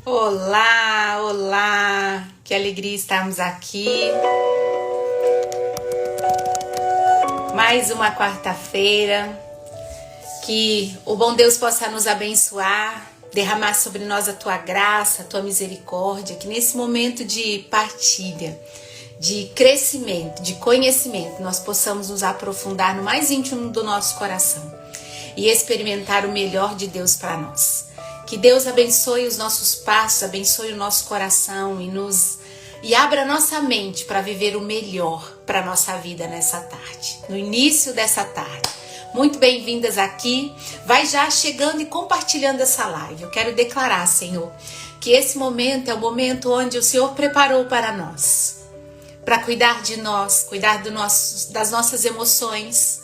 Olá, olá, que alegria estarmos aqui. Mais uma quarta-feira, que o bom Deus possa nos abençoar, derramar sobre nós a tua graça, a tua misericórdia, que nesse momento de partilha, de crescimento, de conhecimento, nós possamos nos aprofundar no mais íntimo do nosso coração e experimentar o melhor de Deus para nós. Que Deus abençoe os nossos passos, abençoe o nosso coração e abra nossa mente para viver o melhor para a nossa vida nessa tarde, no início dessa tarde. Muito bem-vindas aqui. Vai já chegando e compartilhando essa live. Eu quero declarar, Senhor, que esse momento é o momento onde o Senhor preparou para nós, para cuidar de nós, cuidar das nossas emoções,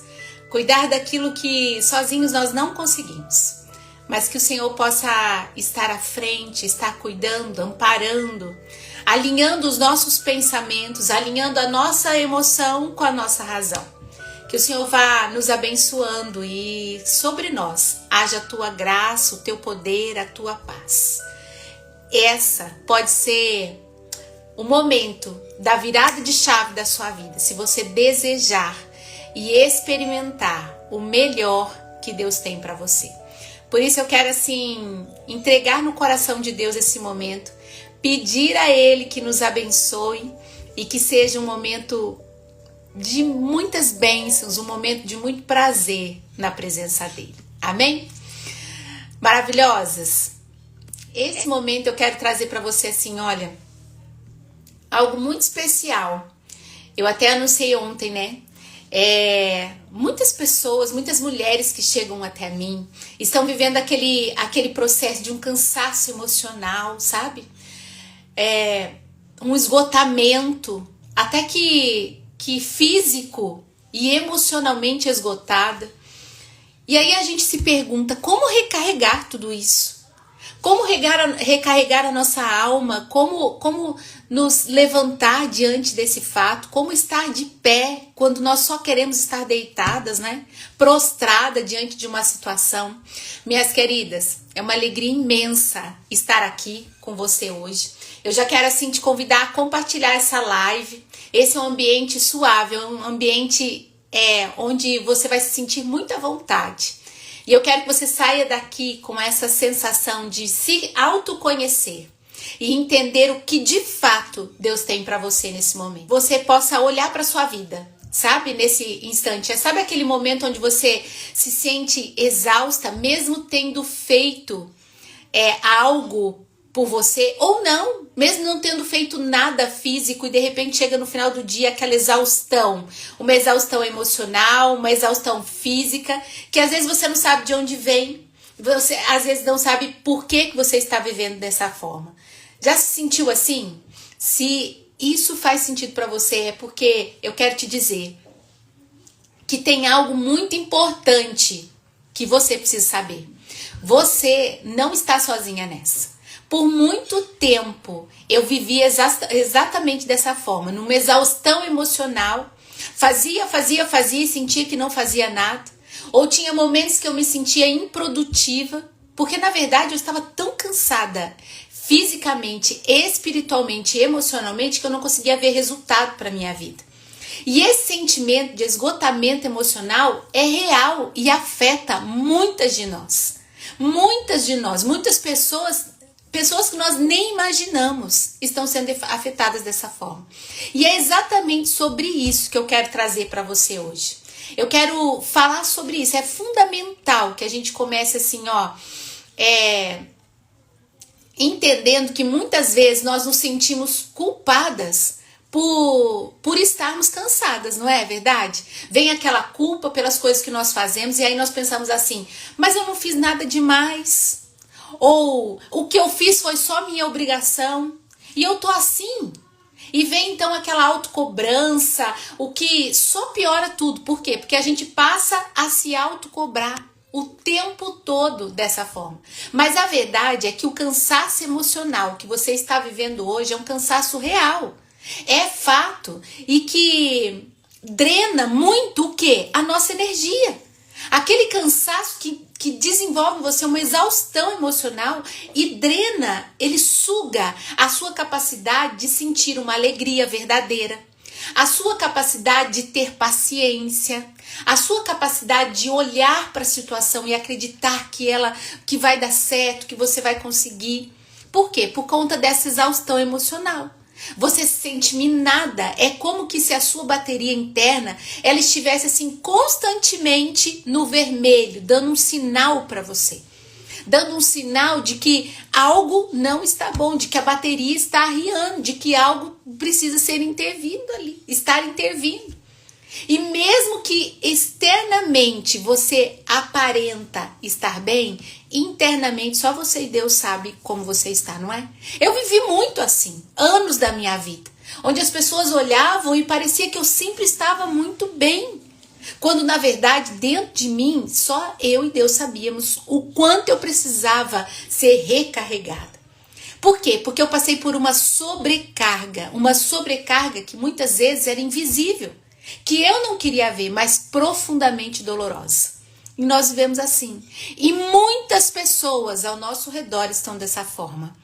cuidar daquilo que sozinhos nós não conseguimos. Mas que o Senhor possa estar à frente, estar cuidando, amparando, alinhando os nossos pensamentos, alinhando a nossa emoção com a nossa razão. Que o Senhor vá nos abençoando e sobre nós haja a tua graça, o teu poder, a tua paz. Essa pode ser o momento da virada de chave da sua vida, se você desejar e experimentar o melhor que Deus tem para você. Por isso eu quero entregar no coração de Deus esse momento, pedir a Ele que nos abençoe e que seja um momento de muitas bênçãos, um momento de muito prazer na presença dEle. Amém? Maravilhosas! Esse momento eu quero trazer para você olha, algo muito especial. Eu até anunciei ontem, né? Muitas pessoas, muitas mulheres que chegam até mim estão vivendo aquele processo de um cansaço emocional, sabe? Um esgotamento, até que físico e emocionalmente esgotada. E aí a gente se pergunta, como recarregar tudo isso? Como recarregar a nossa alma? Como nos levantar diante desse fato? Como estar de pé quando nós só queremos estar deitadas, né? Prostrada diante de uma situação. Minhas queridas, é uma alegria imensa estar aqui com você hoje. Eu já quero te convidar a compartilhar essa live. Esse é um ambiente suave, é um ambiente onde você vai se sentir muito à vontade. E eu quero que você saia daqui com essa sensação de se autoconhecer e entender o que de fato Deus tem para você nesse momento. Você possa olhar para sua vida, sabe, nesse instante. Sabe aquele momento onde você se sente exausta, mesmo tendo feito algo por você, ou não, mesmo não tendo feito nada físico, e de repente chega no final do dia aquela exaustão, uma exaustão emocional, uma exaustão física, que às vezes você não sabe de onde vem, você às vezes não sabe por que você está vivendo dessa forma. Já se sentiu assim? Se isso faz sentido para você, é porque eu quero te dizer que tem algo muito importante que você precisa saber. Você não está sozinha nessa. Por muito tempo eu vivia exatamente dessa forma, numa exaustão emocional, fazia e sentia que não fazia nada, ou tinha momentos que eu me sentia improdutiva, porque na verdade eu estava tão cansada fisicamente, espiritualmente e emocionalmente que eu não conseguia ver resultado para minha vida. E esse sentimento de esgotamento emocional é real e afeta muitas de nós, muitas pessoas que nós nem imaginamos estão sendo afetadas dessa forma. E é exatamente sobre isso que eu quero trazer para você hoje. Eu quero falar sobre isso. É fundamental que a gente comece entendendo que muitas vezes nós nos sentimos culpadas por estarmos cansadas, não é verdade? Vem aquela culpa pelas coisas que nós fazemos e aí nós pensamos assim, mas eu não fiz nada demais. Ou o que eu fiz foi só minha obrigação e eu tô assim. E vem então aquela autocobrança, o que só piora tudo. Por quê? Porque a gente passa a se autocobrar o tempo todo dessa forma. Mas a verdade é que o cansaço emocional que você está vivendo hoje é um cansaço real. É fato. E que drena muito o quê? A nossa energia. Aquele cansaço que que desenvolve em você uma exaustão emocional e drena, ele suga a sua capacidade de sentir uma alegria verdadeira, a sua capacidade de ter paciência, a sua capacidade de olhar para a situação e acreditar que vai dar certo, que você vai conseguir. Por quê? Por conta dessa exaustão emocional. Você se sente minada, é como que se a sua bateria interna ela estivesse assim constantemente no vermelho, dando um sinal para você. Dando um sinal de que algo não está bom, de que a bateria está arriando, de que algo precisa ser intervindo ali, estar intervindo. E mesmo que externamente você aparenta estar bem, internamente só você e Deus sabe como você está, não é? Eu vivi muito assim, anos da minha vida, onde as pessoas olhavam e parecia que eu sempre estava muito bem. Quando na verdade dentro de mim só eu e Deus sabíamos o quanto eu precisava ser recarregada. Por quê? Porque eu passei por uma sobrecarga que muitas vezes era invisível, que eu não queria ver, mas profundamente dolorosa. E nós vivemos assim. E muitas pessoas ao nosso redor estão dessa forma.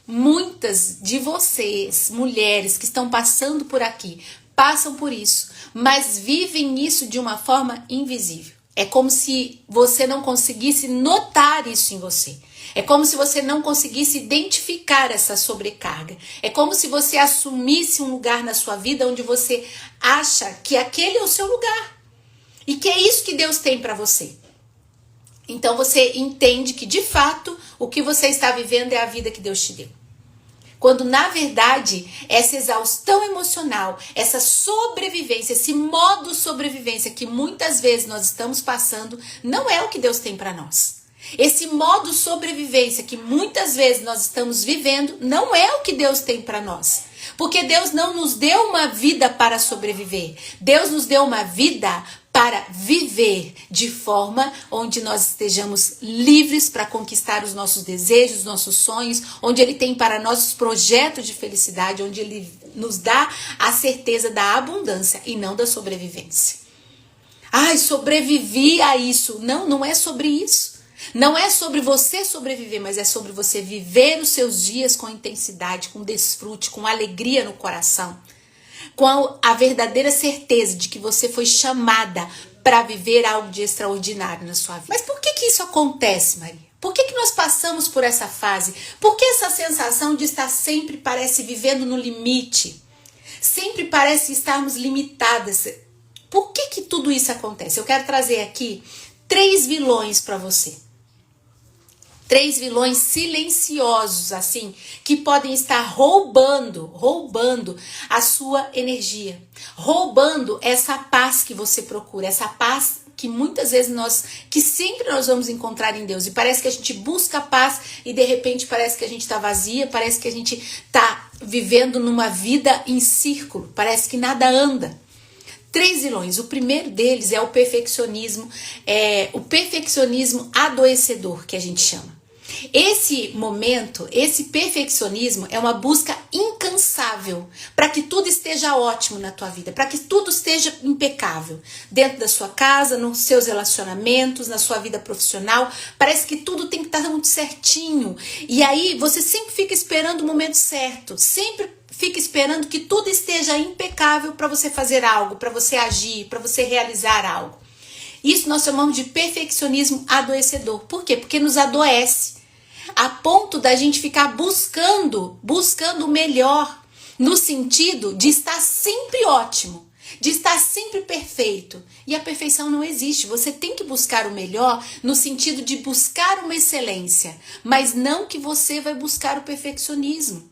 Muitas de vocês, mulheres que estão passando por aqui, passam por isso, mas vivem isso de uma forma invisível. É como se você não conseguisse notar isso em você. É como se você não conseguisse identificar essa sobrecarga. É como se você assumisse um lugar na sua vida onde você acha que aquele é o seu lugar. E que é isso que Deus tem para você. Então você entende que de fato o que você está vivendo é a vida que Deus te deu. Quando na verdade essa exaustão emocional, essa sobrevivência, esse modo sobrevivência que muitas vezes nós estamos passando, não é o que Deus tem para nós. Esse modo sobrevivência que muitas vezes nós estamos vivendo, não é o que Deus tem para nós. Porque Deus não nos deu uma vida para sobreviver. Deus nos deu uma vida para viver de forma onde nós estejamos livres para conquistar os nossos desejos, os nossos sonhos, onde Ele tem para nós os projetos de felicidade, onde Ele nos dá a certeza da abundância e não da sobrevivência. Ai, sobrevivi a isso. Não, não é sobre isso. Não é sobre você sobreviver, mas é sobre você viver os seus dias com intensidade, com desfrute, com alegria no coração. Com a verdadeira certeza de que você foi chamada para viver algo de extraordinário na sua vida. Mas por que isso acontece, Maria? Por que nós passamos por essa fase? Por que essa sensação de estar sempre parece vivendo no limite? Sempre parece estarmos limitadas. Por que tudo isso acontece? Eu quero trazer aqui 3 vilões para você. 3 vilões silenciosos, assim, que podem estar roubando a sua energia, roubando essa paz que você procura, essa paz que muitas vezes que sempre nós vamos encontrar em Deus. E parece que a gente busca paz e de repente parece que a gente está vazia, parece que a gente está vivendo numa vida em círculo, parece que nada anda. 3 vilões. O primeiro deles é o perfeccionismo adoecedor, que a gente chama. Esse momento, esse perfeccionismo é uma busca incansável para que tudo esteja ótimo na tua vida, para que tudo esteja impecável. Dentro da sua casa, nos seus relacionamentos, na sua vida profissional, parece que tudo tem que estar muito certinho. E aí você sempre fica esperando o momento certo, sempre fica esperando que tudo esteja impecável para você fazer algo, para você agir, para você realizar algo. Isso nós chamamos de perfeccionismo adoecedor. Por quê? Porque nos adoece. A ponto da gente ficar buscando o melhor, no sentido de estar sempre ótimo, de estar sempre perfeito. E a perfeição não existe. Você tem que buscar o melhor no sentido de buscar uma excelência, mas não que você vai buscar o perfeccionismo.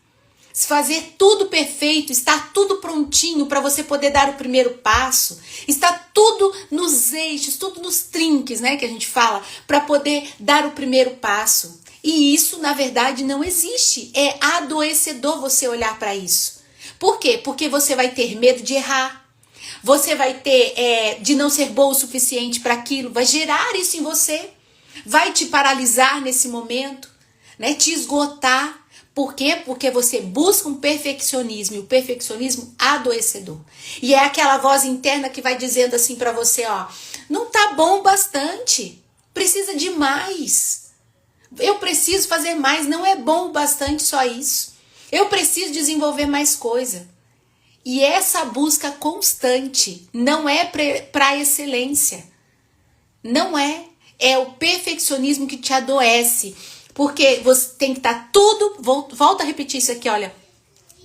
Fazer tudo perfeito, estar tudo prontinho para você poder dar o primeiro passo, está tudo nos eixos, tudo nos trinques, né, que a gente fala, para poder dar o primeiro passo. E isso, na verdade, não existe. É adoecedor você olhar para isso. Por quê? Porque você vai ter medo de errar. Você vai ter de não ser boa o suficiente para aquilo. Vai gerar isso em você. Vai te paralisar nesse momento, né? Te esgotar. Por quê? Porque você busca um perfeccionismo, e o perfeccionismo adoecedor. E é aquela voz interna que vai dizendo assim para você, ó, não tá bom bastante. Precisa de mais. Eu preciso fazer mais, não é bom o bastante só isso. Eu preciso desenvolver mais coisa. E essa busca constante não é para a excelência. Não é. É o perfeccionismo que te adoece. Porque você tem que estar tudo... Volto a repetir isso aqui, olha.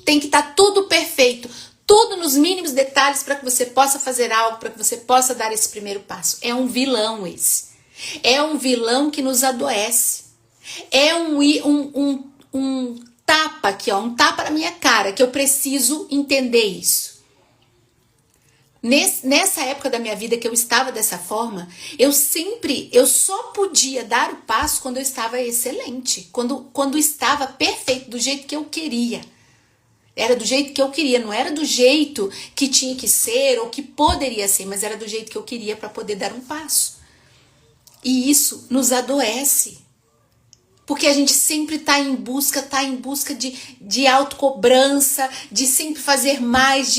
Tem que estar tudo perfeito. Tudo nos mínimos detalhes para que você possa fazer algo, para que você possa dar esse primeiro passo. É um vilão esse. É um vilão que nos adoece. É um tapa aqui, ó, um tapa na minha cara, que eu preciso entender isso. Nessa época da minha vida que eu estava dessa forma, eu só podia dar o passo quando eu estava excelente, quando estava perfeito, do jeito que eu queria. Era do jeito que eu queria, não era do jeito que tinha que ser ou que poderia ser, mas era do jeito que eu queria para poder dar um passo. E isso nos adoece. Porque a gente sempre está em busca de autocobrança, de sempre fazer mais,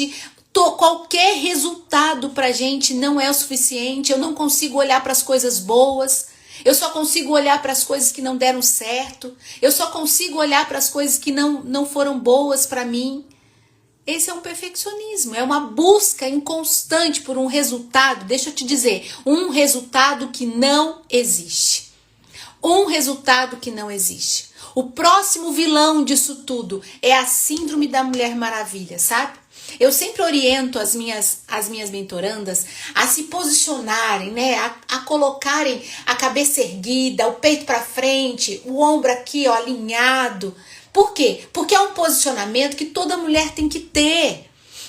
qualquer resultado pra gente não é o suficiente. Eu não consigo olhar para as coisas boas, eu só consigo olhar para as coisas que não deram certo, eu só consigo olhar para as coisas que não foram boas para mim. Esse é um perfeccionismo, é uma busca inconstante por um resultado, deixa eu te dizer, um resultado que não existe. Um resultado que não existe. O próximo vilão disso tudo é a síndrome da Mulher Maravilha, sabe? Eu sempre oriento as minhas mentorandas a se posicionarem, né? A colocarem a cabeça erguida, o peito para frente, o ombro aqui, ó, alinhado. Por quê? Porque é um posicionamento que toda mulher tem que ter.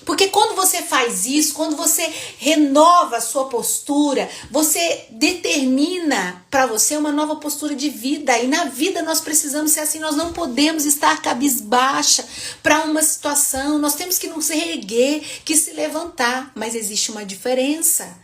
Porque quando você faz isso, quando você renova a sua postura, você determina para você uma nova postura de vida. E na vida nós precisamos ser assim, nós não podemos estar cabisbaixa para uma situação. Nós temos que nos reerguer, que se levantar. Mas existe uma diferença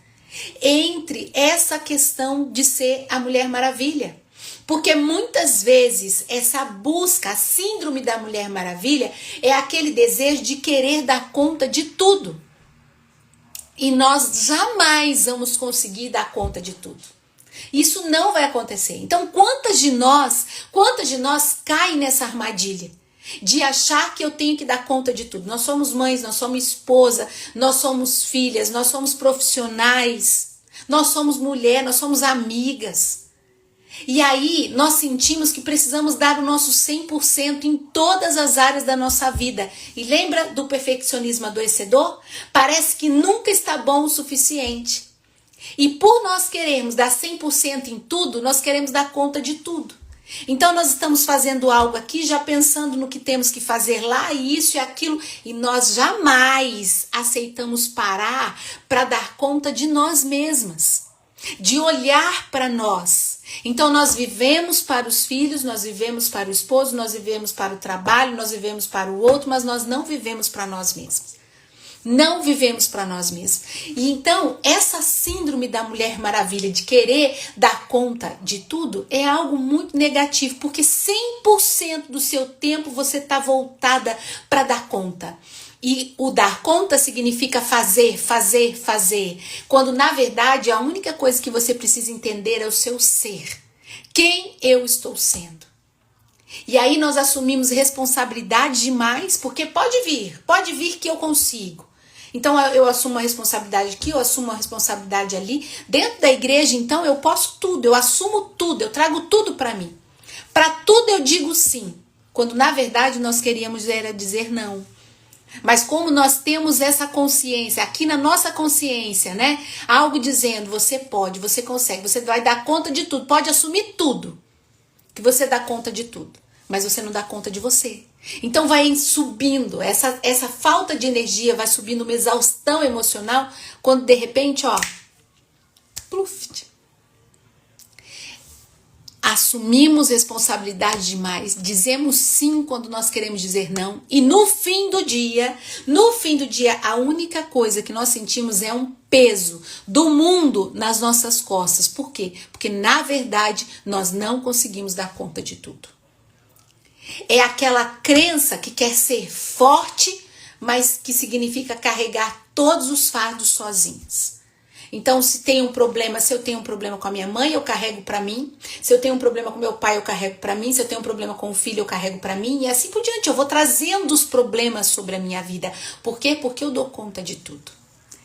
entre essa questão de ser a Mulher Maravilha. Porque muitas vezes essa busca, a síndrome da Mulher Maravilha, é aquele desejo de querer dar conta de tudo. E nós jamais vamos conseguir dar conta de tudo. Isso não vai acontecer. Então, quantas de nós caem nessa armadilha de achar que eu tenho que dar conta de tudo? Nós somos mães, nós somos esposa, nós somos filhas, nós somos profissionais, nós somos mulher, nós somos amigas. E aí nós sentimos que precisamos dar o nosso 100% em todas as áreas da nossa vida. E lembra do perfeccionismo adoecedor? Parece que nunca está bom o suficiente. E por nós queremos dar 100% em tudo, nós queremos dar conta de tudo. Então nós estamos fazendo algo aqui já pensando no que temos que fazer lá, e isso e aquilo, e nós jamais aceitamos parar para dar conta de nós mesmas, de olhar para nós. Então nós vivemos para os filhos, nós vivemos para o esposo, nós vivemos para o trabalho, nós vivemos para o outro, mas nós não vivemos para nós mesmos. Não vivemos para nós mesmos. E então essa síndrome da Mulher Maravilha, de querer dar conta de tudo, é algo muito negativo, porque 100% do seu tempo você está voltada para dar conta. E o dar conta significa fazer, fazer, fazer. Quando na verdade a única coisa que você precisa entender é o seu ser. Quem eu estou sendo. E aí nós assumimos responsabilidade demais, porque pode vir que eu consigo. Então eu assumo uma responsabilidade aqui, eu assumo uma responsabilidade ali. Dentro da igreja, então, eu posso tudo, eu assumo tudo, eu trago tudo para mim. Para tudo eu digo sim, quando na verdade nós queríamos era dizer não. Mas como nós temos essa consciência, aqui na nossa consciência, né? Algo dizendo, você pode, você consegue, você vai dar conta de tudo, pode assumir tudo, que você dá conta de tudo, mas você não dá conta de você. Então vai subindo, essa falta de energia vai subindo, uma exaustão emocional, quando de repente, ó, pluft. Assumimos responsabilidade demais, dizemos sim quando nós queremos dizer não, e no fim do dia, a única coisa que nós sentimos é um peso do mundo nas nossas costas. Por quê? Porque na verdade nós não conseguimos dar conta de tudo. É aquela crença que quer ser forte, mas que significa carregar todos os fardos sozinhos. Então, se eu tenho um problema com a minha mãe, eu carrego para mim. Se eu tenho um problema com meu pai, eu carrego para mim. Se eu tenho um problema com o filho, eu carrego para mim. E assim por diante, eu vou trazendo os problemas sobre a minha vida. Por quê? Porque eu dou conta de tudo.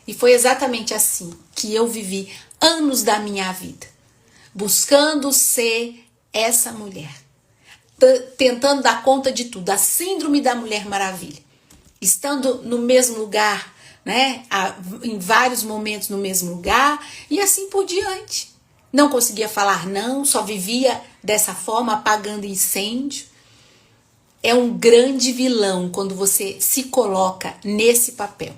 E foi exatamente assim que eu vivi anos da minha vida, buscando ser essa mulher, tentando dar conta de tudo, a síndrome da Mulher Maravilha, estando no mesmo lugar, né, em vários momentos no mesmo lugar e assim por diante. Não conseguia falar não, só vivia dessa forma, apagando incêndio. É um grande vilão quando você se coloca nesse papel,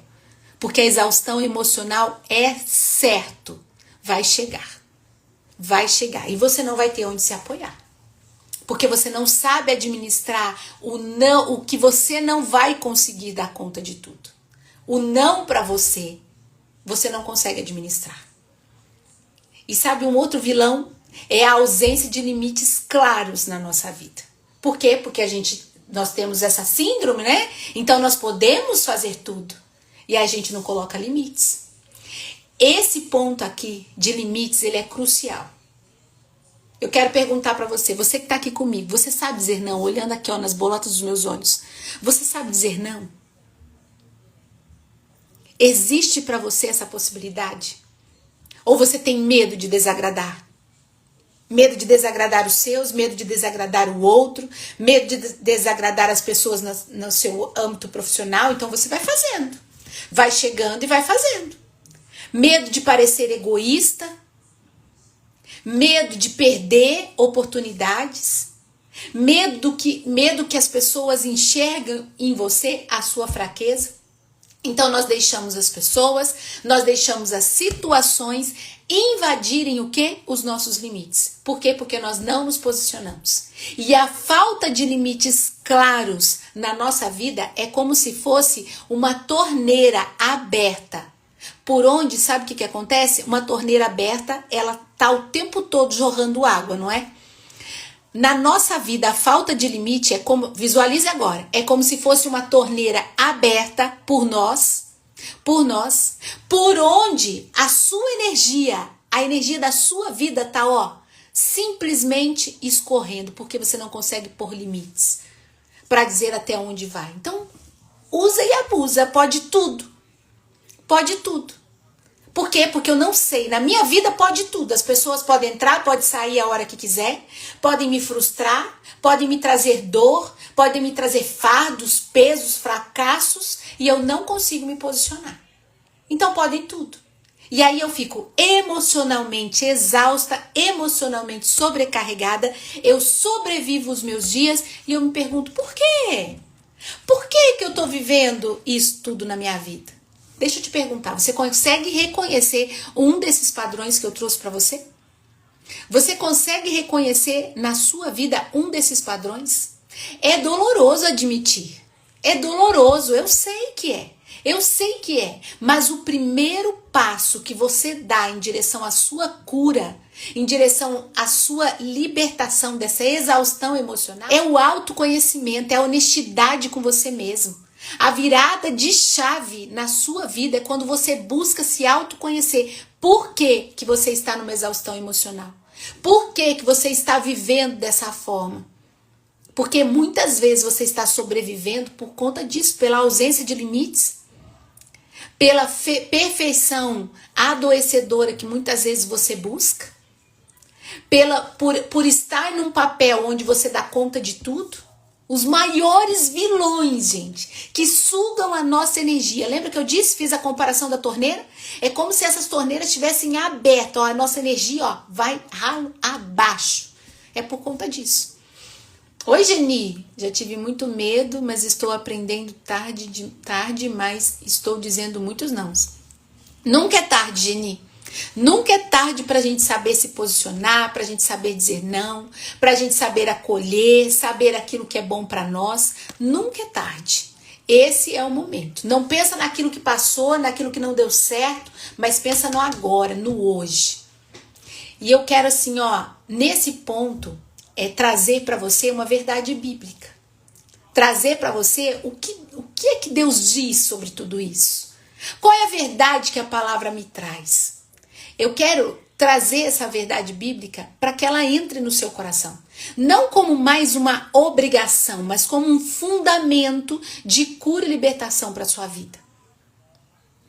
porque a exaustão emocional é certo, vai chegar e você não vai ter onde se apoiar. Porque você não sabe administrar o que você não vai conseguir dar conta de tudo. O não para você não consegue administrar. E sabe um outro vilão? É a ausência de limites claros na nossa vida. Por quê? Porque nós temos essa síndrome, né? Então nós podemos fazer tudo. E a gente não coloca limites. Esse ponto aqui de limites, ele é crucial. Eu quero perguntar para você que tá aqui comigo, você sabe dizer não? Olhando aqui, ó, nas bolotas dos meus olhos, você sabe dizer não? Existe para você essa possibilidade? Ou você tem medo de desagradar? Medo de desagradar os seus, medo de desagradar o outro, medo de desagradar as pessoas no seu âmbito profissional, então você vai fazendo, vai chegando e vai fazendo. Medo de parecer egoísta, medo de perder oportunidades, medo que as pessoas enxergam em você a sua fraqueza. Então nós deixamos as pessoas, nós deixamos as situações invadirem o quê? Os nossos limites. Por quê? Porque nós não nos posicionamos. E a falta de limites claros na nossa vida é como se fosse uma torneira aberta. Por onde, sabe o que acontece? Uma torneira aberta, ela tá o tempo todo jorrando água, não é? Na nossa vida, a falta de limite é como, visualize agora, é como se fosse uma torneira aberta por onde a sua energia, a energia da sua vida tá, ó, simplesmente escorrendo, porque você não consegue pôr limites para dizer até onde vai. Então, usa e abusa, pode tudo. Pode tudo. Por quê? Porque eu não sei. Na minha vida pode tudo. As pessoas podem entrar, podem sair a hora que quiser, podem me frustrar, podem me trazer dor, podem me trazer fardos, pesos, fracassos, e eu não consigo me posicionar. Então podem tudo. E aí eu fico emocionalmente exausta, emocionalmente sobrecarregada, eu sobrevivo os meus dias e eu me pergunto, por quê? Por que eu tô vivendo isso tudo na minha vida? Deixa eu te perguntar, você consegue reconhecer um desses padrões que eu trouxe para você? Você consegue reconhecer na sua vida um desses padrões? É doloroso admitir. É doloroso, eu sei que é. Eu sei que é. Mas o primeiro passo que você dá em direção à sua cura, em direção à sua libertação dessa exaustão emocional, é o autoconhecimento, é a honestidade com você mesmo. A virada de chave na sua vida é quando você busca se autoconhecer. Por que você está numa exaustão emocional? Por que você está vivendo dessa forma? Porque muitas vezes você está sobrevivendo por conta disso, pela ausência de limites, pela perfeição adoecedora que muitas vezes você busca, por estar num papel onde você dá conta de tudo. Os maiores vilões, gente, que sugam a nossa energia. Lembra que eu disse, fiz a comparação da torneira? É como se essas torneiras estivessem abertas. Ó, a nossa energia, ó, vai ralo abaixo. É por conta disso. Oi, Geni. Já tive muito medo, mas estou aprendendo tarde, mas estou dizendo muitos nãos. Nunca é tarde, Geni. Nunca é tarde pra gente saber se posicionar, pra gente saber dizer não, pra gente saber acolher, saber aquilo que é bom pra nós. Nunca é tarde. Esse é o momento. Não pensa naquilo que passou, naquilo que não deu certo, mas pensa no agora, no hoje. E eu quero assim, ó, nesse ponto, trazer pra você uma verdade bíblica. Trazer pra você o que é que Deus diz sobre tudo isso. Qual é a verdade que a palavra me traz? Eu quero trazer essa verdade bíblica para que ela entre no seu coração. Não como mais uma obrigação, mas como um fundamento de cura e libertação para a sua vida.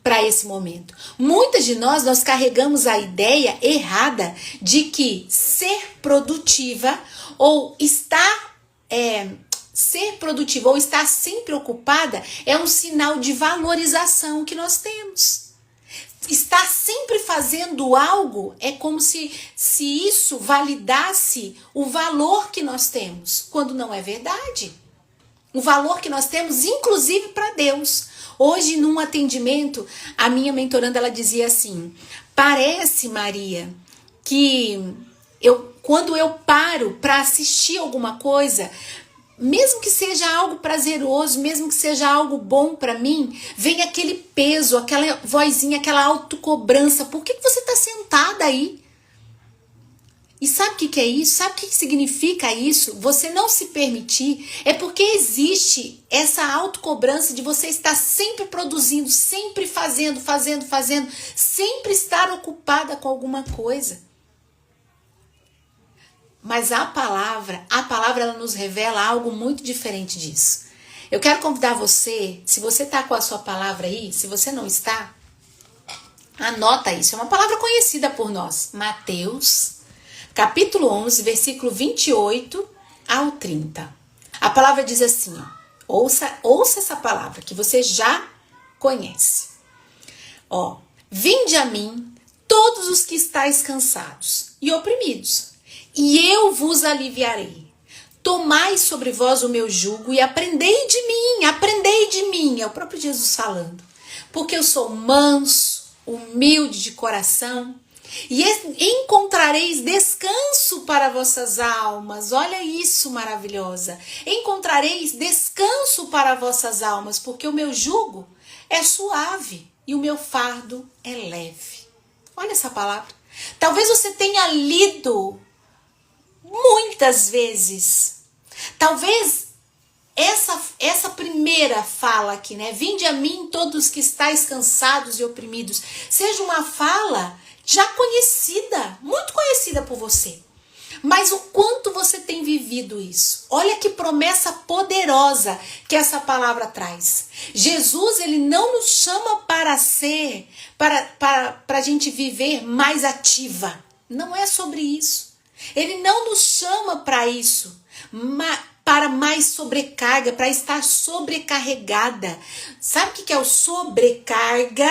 Para esse momento. Muitas de nós carregamos a ideia errada de que ser produtiva ou estar sempre ocupada é um sinal de valorização que nós temos. Estar sempre fazendo algo é como se isso validasse o valor que nós temos, quando não é verdade. O valor que nós temos, inclusive para Deus. Hoje, num atendimento, a minha mentoranda, ela dizia assim: parece, Maria, que quando eu paro para assistir alguma coisa, mesmo que seja algo prazeroso, mesmo que seja algo bom para mim, vem aquele peso, aquela vozinha, aquela autocobrança. Por que você está sentada aí? E sabe o que é isso? Sabe o que significa isso? Você não se permitir. É porque existe essa autocobrança de você estar sempre produzindo, sempre fazendo, sempre estar ocupada com alguma coisa. Mas a palavra ela nos revela algo muito diferente disso. Eu quero convidar você, se você está com a sua palavra aí, se você não está, anota isso. É uma palavra conhecida por nós. Mateus, capítulo 11, versículo 28 ao 30. A palavra diz assim, ouça essa palavra que você já conhece. Vinde a mim todos os que estáis cansados e oprimidos, e eu vos aliviarei. Tomai sobre vós o meu jugo e aprendei de mim, é o próprio Jesus falando. Porque eu sou manso, humilde de coração, e encontrareis descanso para vossas almas. Olha isso, maravilhosa. Encontrareis descanso para vossas almas, porque o meu jugo é suave e o meu fardo é leve. Olha essa palavra. Talvez você tenha lido muitas vezes. Talvez essa primeira fala aqui, né? Vinde a mim todos que estáis cansados e oprimidos, seja uma fala já conhecida, muito conhecida por você. Mas o quanto você tem vivido isso? Olha que promessa poderosa que essa palavra traz. Jesus, ele não nos chama para a gente viver mais ativa. Não é sobre isso. Ele não nos chama para isso, para mais sobrecarga, para estar sobrecarregada. Sabe o que é o sobrecarga?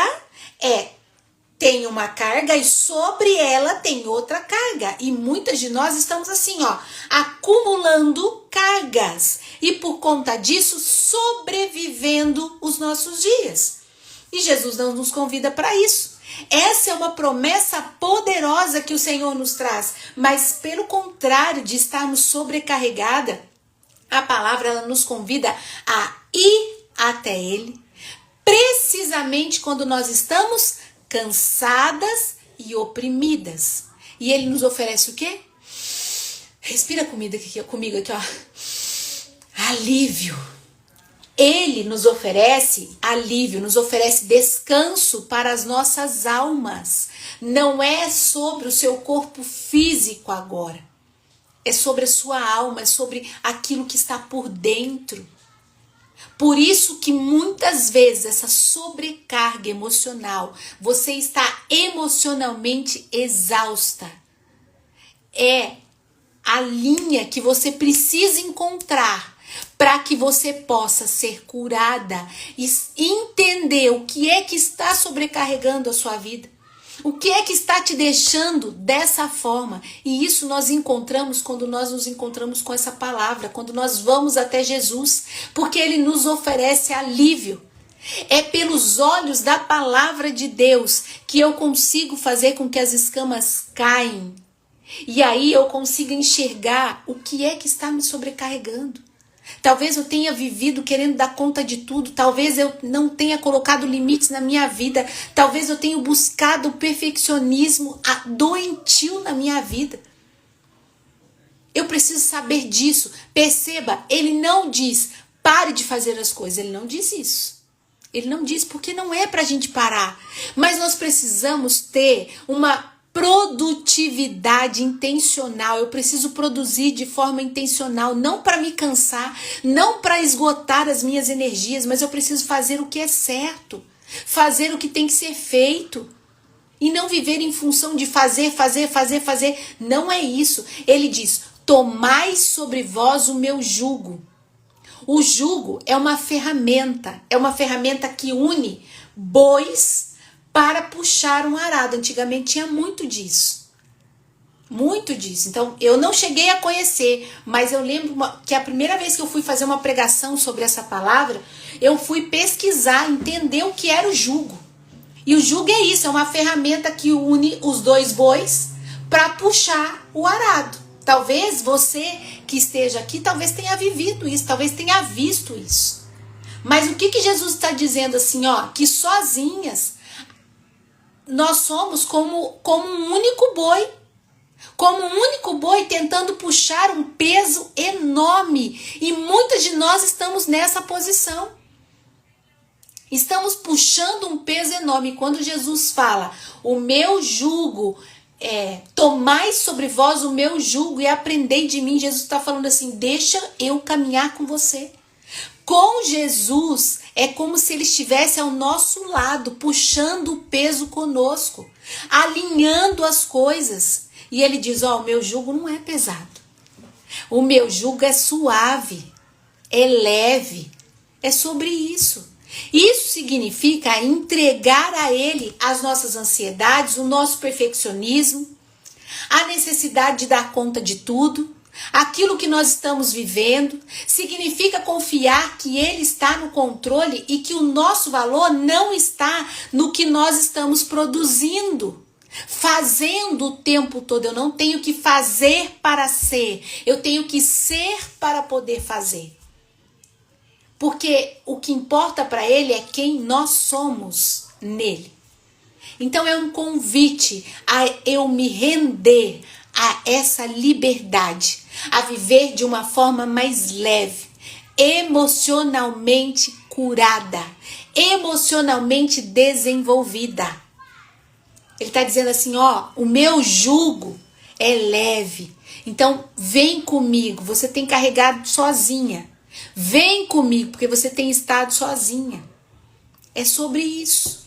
Tem uma carga e sobre ela tem outra carga. E muitas de nós estamos assim, acumulando cargas. E por conta disso, sobrevivendo os nossos dias. E Jesus não nos convida para isso. Essa é uma promessa poderosa que o Senhor nos traz. Mas pelo contrário de estarmos sobrecarregada, a palavra ela nos convida a ir até Ele, precisamente quando nós estamos cansadas e oprimidas. E Ele nos oferece o quê? Respira comigo aqui, alívio. Ele nos oferece alívio, nos oferece descanso para as nossas almas. Não é sobre o seu corpo físico agora. É sobre a sua alma, é sobre aquilo que está por dentro. Por isso que muitas vezes essa sobrecarga emocional, você está emocionalmente exausta. É a linha que você precisa encontrar para que você possa ser curada e entender o que é que está sobrecarregando a sua vida. O que é que está te deixando dessa forma? E isso nós encontramos quando nós nos encontramos com essa palavra, quando nós vamos até Jesus, porque Ele nos oferece alívio. É pelos olhos da palavra de Deus que eu consigo fazer com que as escamas caem. E aí eu consigo enxergar o que é que está me sobrecarregando. Talvez eu tenha vivido querendo dar conta de tudo. Talvez eu não tenha colocado limites na minha vida. Talvez eu tenha buscado o perfeccionismo doentio na minha vida. Eu preciso saber disso. Perceba, ele não diz pare de fazer as coisas. Ele não diz isso. Ele não diz porque não é pra gente parar. Mas nós precisamos ter uma Produtividade intencional. Eu preciso produzir de forma intencional, não para me cansar, não para esgotar as minhas energias, mas eu preciso fazer o que é certo, fazer o que tem que ser feito. E não viver em função de fazer. Não é isso. Ele diz: tomai sobre vós o meu jugo. O jugo é uma ferramenta que une bois para puxar um arado. Antigamente tinha muito disso. Muito disso. Então, eu não cheguei a conhecer, mas eu lembro que a primeira vez que eu fui fazer uma pregação sobre essa palavra, eu fui pesquisar, entender o que era o jugo. E o jugo é isso, é uma ferramenta que une os dois bois para puxar o arado. Talvez você que esteja aqui, talvez tenha vivido isso, talvez tenha visto isso. Mas o que Jesus está dizendo assim, ó, que sozinhas nós somos como um único boi. Como um único boi tentando puxar um peso enorme. E muitas de nós estamos nessa posição. Estamos puxando um peso enorme. Quando Jesus fala, o meu jugo, tomai sobre vós o meu jugo e aprendei de mim. Jesus está falando assim, deixa eu caminhar com você. Com Jesus, é como se ele estivesse ao nosso lado, puxando o peso conosco, alinhando as coisas. E ele diz, ó, o meu jugo não é pesado. O meu jugo é suave, é leve, é sobre isso. Isso significa entregar a ele as nossas ansiedades, o nosso perfeccionismo, a necessidade de dar conta de tudo, aquilo que nós estamos vivendo. Significa confiar que ele está no controle e que o nosso valor não está no que nós estamos produzindo, fazendo o tempo todo. Eu não tenho que fazer para ser, eu tenho que ser para poder fazer. Porque o que importa para ele é quem nós somos nele. Então é um convite a eu me render a essa liberdade, a viver de uma forma mais leve, emocionalmente curada, emocionalmente desenvolvida. Ele está dizendo assim, ó, o meu jugo é leve. Então vem comigo, você tem carregado sozinha. Vem comigo, porque você tem estado sozinha. É sobre isso.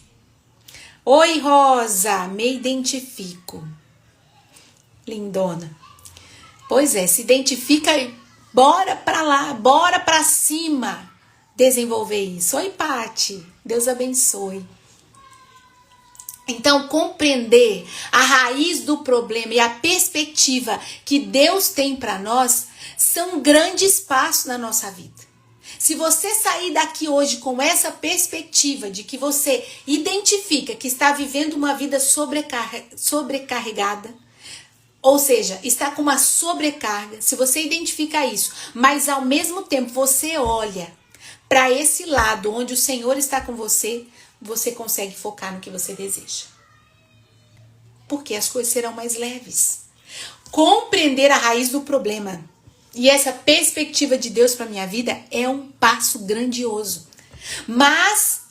Oi, Rosa, me identifico. Lindona. Pois é, se identifica e bora pra lá, bora pra cima desenvolver isso. Oi, Pati, Deus abençoe. Então, compreender a raiz do problema e a perspectiva que Deus tem para nós são grandes passos na nossa vida. Se você sair daqui hoje com essa perspectiva de que você identifica que está vivendo uma vida sobrecarregada, ou seja, está com uma sobrecarga, se você identifica isso, mas ao mesmo tempo você olha para esse lado onde o Senhor está com você, você consegue focar no que você deseja. Porque as coisas serão mais leves. Compreender a raiz do problema e essa perspectiva de Deus para minha vida é um passo grandioso. Mas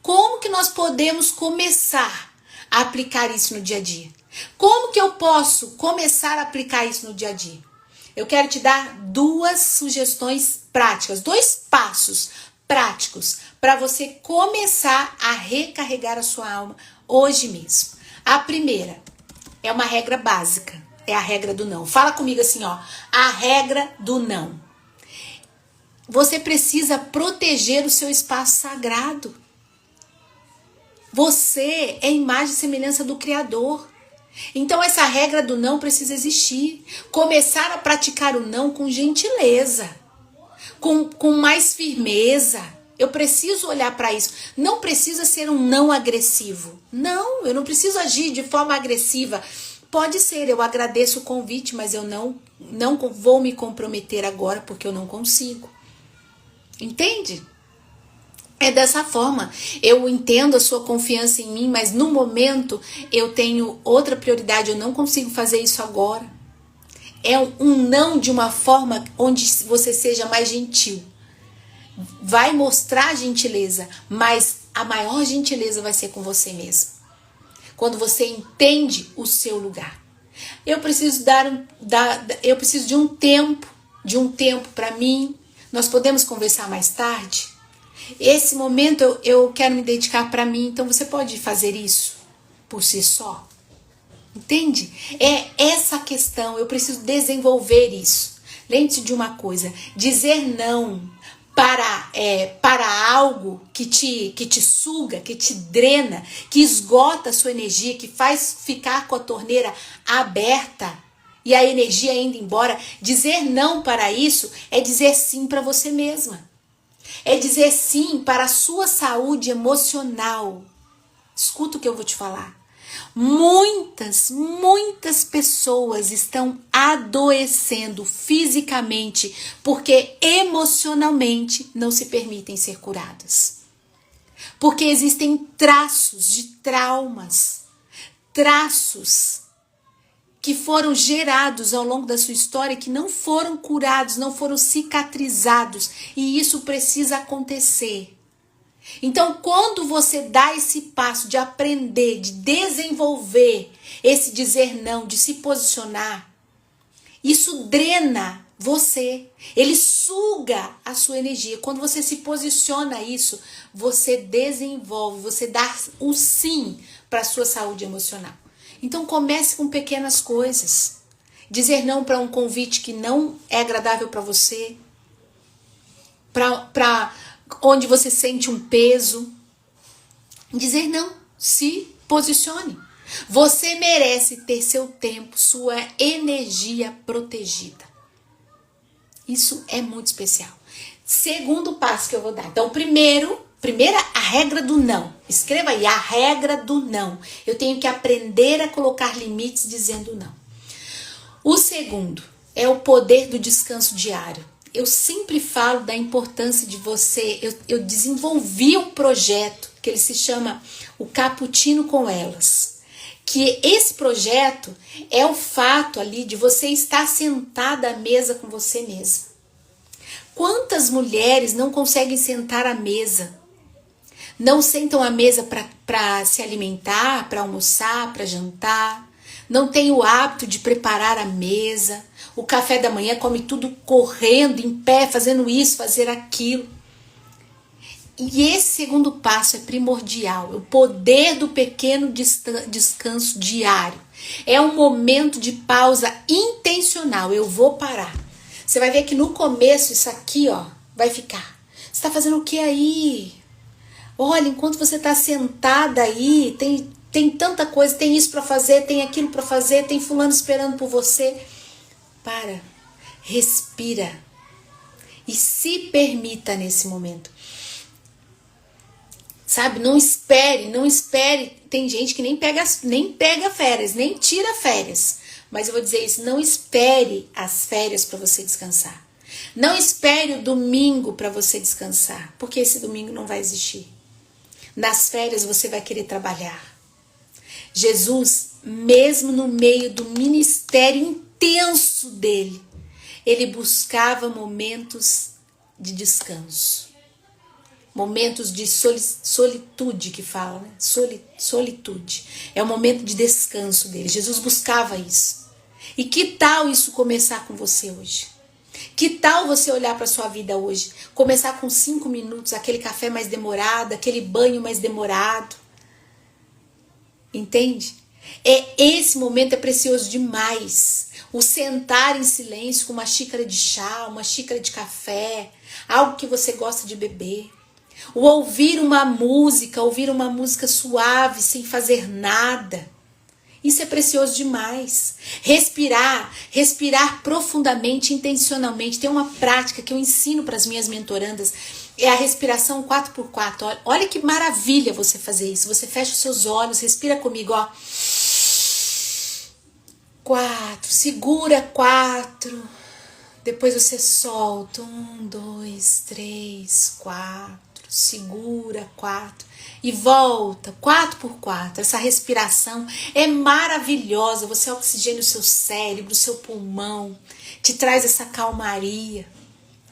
como que nós podemos começar a aplicar isso no dia a dia? Como que eu posso começar a aplicar isso no dia a dia? Eu quero te dar 2 sugestões práticas, 2 passos práticos para você começar a recarregar a sua alma hoje mesmo. A primeira é uma regra básica, é a regra do não. Fala comigo assim, ó, a regra do não. Você precisa proteger o seu espaço sagrado. Você é imagem e semelhança do Criador. Então essa regra do não precisa existir. Começar a praticar o não com gentileza, com mais firmeza. Eu preciso olhar para isso. Não precisa ser um não agressivo. Não, eu não preciso agir de forma agressiva. Pode ser, eu agradeço o convite, mas eu não vou me comprometer agora porque eu não consigo. Entende? É dessa forma. Eu entendo a sua confiança em mim, mas no momento eu tenho outra prioridade. Eu não consigo fazer isso agora. É um não de uma forma onde você seja mais gentil. Vai mostrar gentileza, mas a maior gentileza vai ser com você mesmo. quando você entende o seu lugar. Eu preciso eu preciso de um tempo para mim. Nós podemos conversar mais tarde? Esse momento eu quero me dedicar para mim, então você pode fazer isso por si só. Entende? É essa questão, eu preciso desenvolver isso. Lembre-se de uma coisa, dizer não para algo que te suga, que te drena, que esgota a sua energia, que faz ficar com a torneira aberta e a energia indo embora. Dizer não para isso é dizer sim para você mesma. É dizer sim para a sua saúde emocional. Escuta o que eu vou te falar. Muitas pessoas estão adoecendo fisicamente porque emocionalmente não se permitem ser curadas. Porque existem traços de traumas, traços que foram gerados ao longo da sua história, que não foram curados, não foram cicatrizados, e isso precisa acontecer. Então, quando você dá esse passo de aprender, de desenvolver esse dizer não, de se posicionar, isso drena você, ele suga a sua energia. Quando você se posiciona isso, você desenvolve, você dá o sim para a sua saúde emocional. Então comece com pequenas coisas. Dizer não para um convite que não é agradável para você, para onde você sente um peso. Dizer não, se posicione. Você merece ter seu tempo, sua energia protegida. Isso é muito especial. Segundo passo que eu vou dar. Então, primeira, a regra do não. Escreva aí, a regra do não. Eu tenho que aprender a colocar limites dizendo não. O segundo é o poder do descanso diário. Eu sempre falo da importância de você. Eu desenvolvi um projeto que ele se chama o Cappuccino com Elas. Que esse projeto é o fato ali de você estar sentada à mesa com você mesma. Quantas mulheres não conseguem sentar à mesa? Não sentam à mesa para se alimentar, para almoçar, para jantar. Não tem o hábito de preparar a mesa. O café da manhã come tudo correndo, em pé, fazendo isso, fazer aquilo. E esse segundo passo é primordial. O poder do pequeno descanso diário. É um momento de pausa intencional. Eu vou parar. Você vai ver que no começo isso aqui, ó, vai ficar. Você está fazendo o que aí? Olha, enquanto você está sentada aí, tem tanta coisa, tem isso para fazer, tem aquilo para fazer, tem fulano esperando por você. Para, respira e se permita nesse momento. Sabe, não espere. Tem gente que nem pega férias, nem tira férias. Mas eu vou dizer isso, não espere as férias para você descansar. Não espere o domingo para você descansar, porque esse domingo não vai existir. Nas férias você vai querer trabalhar. Jesus, mesmo no meio do ministério intenso dele, ele buscava momentos de descanso. Momentos de solitude que fala, né? Solitude. É o momento de descanso dele. Jesus buscava isso. E que tal isso começar com você hoje? Que tal você olhar para a sua vida hoje? Começar com 5 minutos, aquele café mais demorado, aquele banho mais demorado. Entende? Esse momento é precioso demais. O sentar em silêncio com uma xícara de chá, uma xícara de café, algo que você gosta de beber. O ouvir uma música suave, sem fazer nada. Isso é precioso demais. Respirar profundamente, intencionalmente. Tem uma prática que eu ensino para as minhas mentorandas, é a respiração 4x4. Olha que maravilha você fazer isso. Você fecha os seus olhos, respira comigo, ó. 4, segura 4. Depois você solta. 1, 2, 3, 4. Segura 4 e volta 4x4. Essa respiração é maravilhosa. Você oxigena o seu cérebro, o seu pulmão, te traz essa calmaria.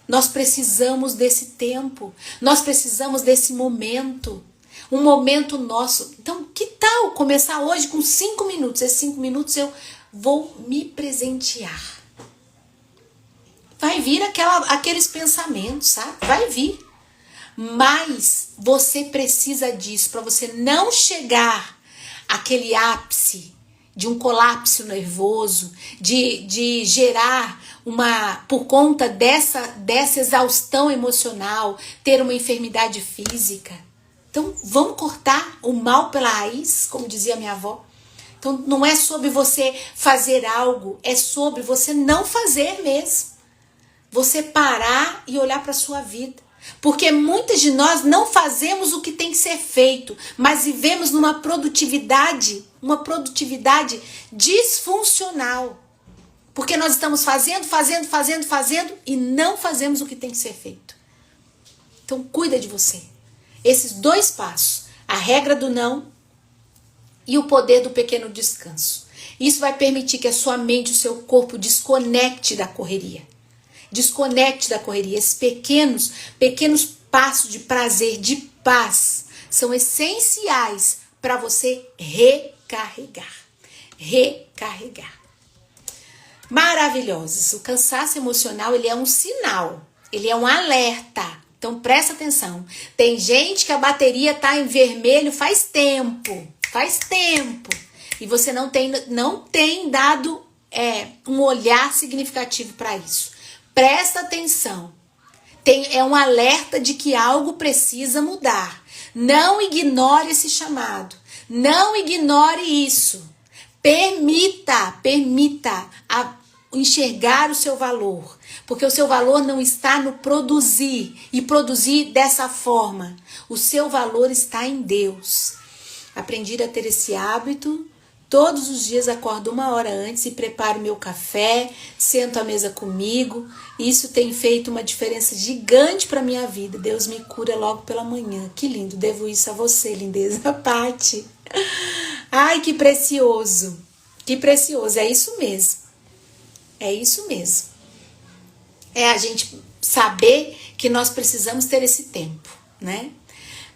Nós precisamos desse tempo, nós precisamos desse momento. Um momento nosso. Então, que tal começar hoje com 5 minutos? Esses 5 minutos eu vou me presentear. Vai vir aqueles pensamentos, sabe? Vai vir. Mas você precisa disso para você não chegar àquele ápice de um colapso nervoso, de gerar por conta dessa exaustão emocional, ter uma enfermidade física. Então, vamos cortar o mal pela raiz, como dizia minha avó. Então, não é sobre você fazer algo, é sobre você não fazer mesmo. Você parar e olhar para a sua vida. Porque muitas de nós não fazemos o que tem que ser feito, mas vivemos numa produtividade, disfuncional. Porque nós estamos fazendo e não fazemos o que tem que ser feito. Então, cuida de você. Esses 2 passos, a regra do não e o poder do pequeno descanso. Isso vai permitir que a sua mente e o seu corpo desconecte da correria. Esses pequenos passos de prazer, de paz, são essenciais para você recarregar. Maravilhosos. O cansaço emocional, ele é um sinal, ele é um alerta. Então presta atenção. Tem gente que a bateria tá em vermelho faz tempo. E você não tem dado um olhar significativo para isso. Presta atenção. É um alerta de que algo precisa mudar. Não ignore esse chamado. Não ignore isso. Permita enxergar o seu valor. Porque o seu valor não está no produzir e produzir dessa forma. O seu valor está em Deus. Aprendi a ter esse hábito. Todos os dias acordo 1 hora antes e preparo meu café, sento à mesa comigo. Isso tem feito uma diferença gigante para minha vida. Deus me cura logo pela manhã. Que lindo, devo isso a você, lindeza, Pati. Ai, que precioso. Que precioso, é isso mesmo. É isso mesmo. É a gente saber que nós precisamos ter esse tempo, né?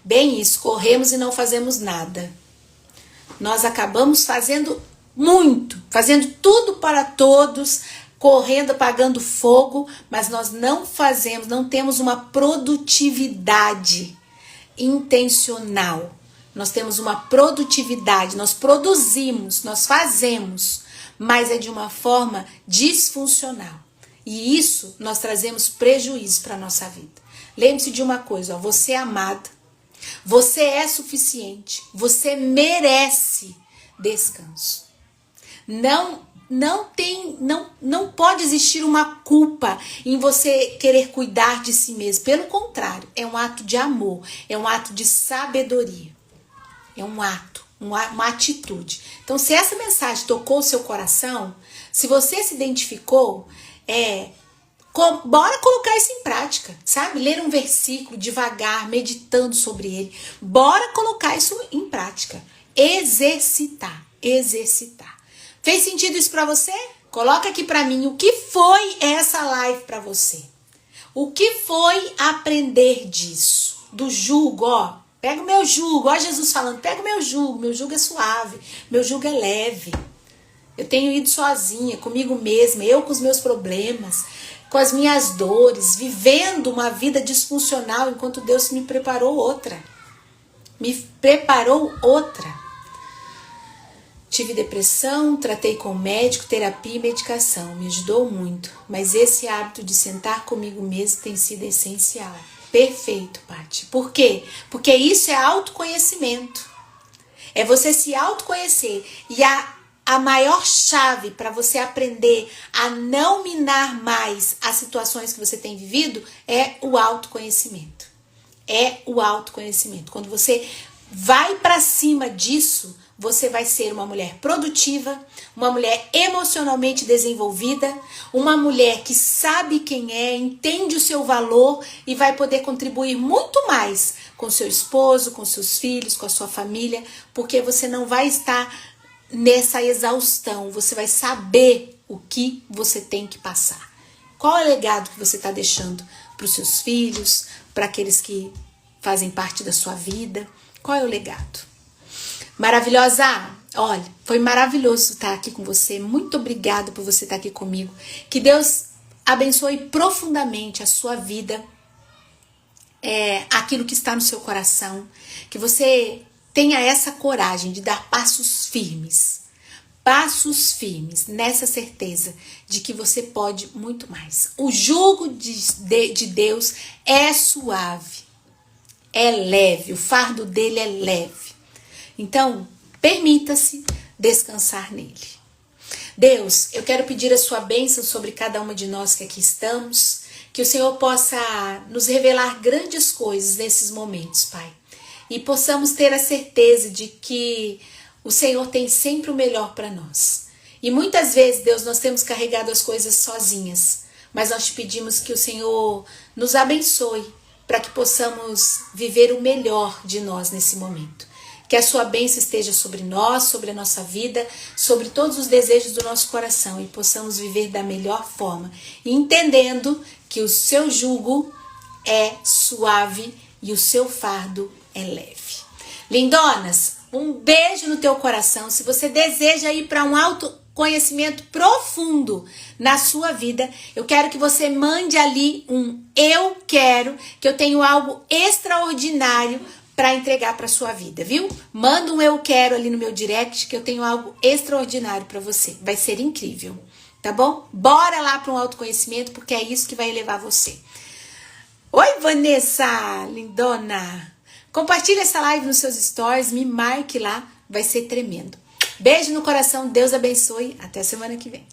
Bem isso, corremos e não fazemos nada. Nós acabamos fazendo muito, fazendo tudo para todos, correndo, apagando fogo, mas nós não temos uma produtividade intencional. Nós temos uma produtividade, nós produzimos, nós fazemos, mas é de uma forma disfuncional. E isso nós trazemos prejuízo para a nossa vida. Lembre-se de uma coisa, você é amada. Você é suficiente, você merece descanso. Não pode existir uma culpa em você querer cuidar de si mesmo. Pelo contrário, é um ato de amor, é um ato de sabedoria. É um ato, uma atitude. Então, se essa mensagem tocou o seu coração, se você se identificou, bora colocar isso em prática, sabe? Ler um versículo devagar, meditando sobre ele. Bora colocar isso em prática. Exercitar. Fez sentido isso pra você? Coloca aqui pra mim o que foi essa live pra você. O que foi aprender disso? Do jugo, ó. Pega o meu jugo, ó Jesus falando, pega o meu jugo é suave, meu jugo é leve. Eu tenho ido sozinha, comigo mesma, eu com os meus problemas, com as minhas dores, vivendo uma vida disfuncional enquanto Deus me preparou outra. Tive depressão, tratei com médico, terapia e medicação, me ajudou muito, mas esse hábito de sentar comigo mesmo tem sido essencial. Perfeito, Paty. Por quê? Porque isso é autoconhecimento. É você se autoconhecer. E a maior chave para você aprender a não minar mais as situações que você tem vivido é o autoconhecimento. Quando você vai para cima disso, você vai ser uma mulher produtiva, uma mulher emocionalmente desenvolvida, uma mulher que sabe quem é, entende o seu valor e vai poder contribuir muito mais com seu esposo, com seus filhos, com a sua família, porque você não vai estar nessa exaustão, você vai saber o que você tem que passar. Qual é o legado que você está deixando para os seus filhos, para aqueles que fazem parte da sua vida? Qual é o legado? Maravilhosa, olha, foi maravilhoso estar aqui com você. Muito obrigada por você estar aqui comigo. Que Deus abençoe profundamente a sua vida, aquilo que está no seu coração. Que você tenha essa coragem de dar passos firmes nessa certeza de que você pode muito mais. O jugo de Deus é suave, é leve, o fardo dele é leve. Então, permita-se descansar nele. Deus, eu quero pedir a sua bênção sobre cada uma de nós que aqui estamos, que o Senhor possa nos revelar grandes coisas nesses momentos, Pai, e possamos ter a certeza de que o Senhor tem sempre o melhor para nós. E muitas vezes, Deus, nós temos carregado as coisas sozinhas, mas nós te pedimos que o Senhor nos abençoe para que possamos viver o melhor de nós nesse momento. Que a sua bênção esteja sobre nós, sobre a nossa vida, sobre todos os desejos do nosso coração e possamos viver da melhor forma, entendendo que o seu jugo é suave e o seu fardo é leve. Lindonas, um beijo no teu coração. Se você deseja ir para um autoconhecimento profundo na sua vida, eu quero que você mande ali um eu quero, que eu tenho algo extraordinário para entregar para sua vida, viu? Manda um eu quero ali no meu direct, que eu tenho algo extraordinário para você. Vai ser incrível, tá bom? Bora lá para um autoconhecimento, porque é isso que vai elevar você. Oi, Vanessa, lindona! Compartilhe essa live nos seus stories, me marque lá, vai ser tremendo. Beijo no coração, Deus abençoe, até semana que vem.